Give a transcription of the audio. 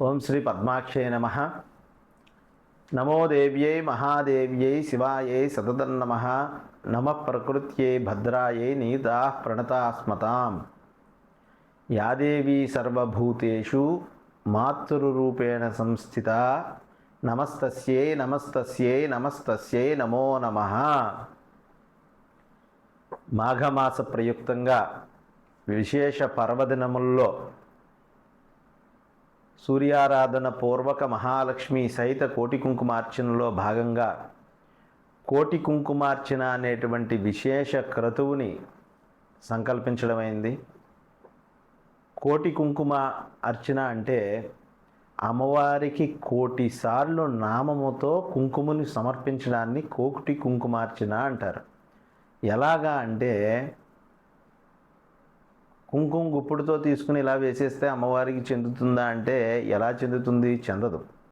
ఓం శ్రీ పద్మాక్షే నమ. నమో దేవ్యై మహాదేవ్యై శివాయై సతతన్నమ. నమ ప్రకృత్యై భద్రాయై నీతా ప్రణతాస్మతాం. యా దేవీ సర్వభూతేషు మాతృరూపేణ సంస్థిత. నమస్తస్యై నమస్తస్యై నమస్తస్యై నమో నమః. మాఘమాస ప్రయుక్తంగా విశేష పర్వదినముల్లో సూర్యారాధన పూర్వక మహాలక్ష్మి సహిత కోటి కుంకుమార్చనలో భాగంగా కోటి కుంకుమార్చన అనేటువంటి విశేష క్రతువుని సంకల్పించడమైంది. కోటి కుంకుమ అర్చన అంటే అమ్మవారికి కోటి సార్లు నామముతో కుంకుమని సమర్పించడాన్ని కోటి కుంకుమార్చన అంటారు. ఎలాగా అంటే కుంకుమ గుప్పుడుతో తీసుకుని ఇలా వేసేస్తే అమ్మవారికి చెందుతుందా అంటే ఎలా చెందుతుంది? చెందదు.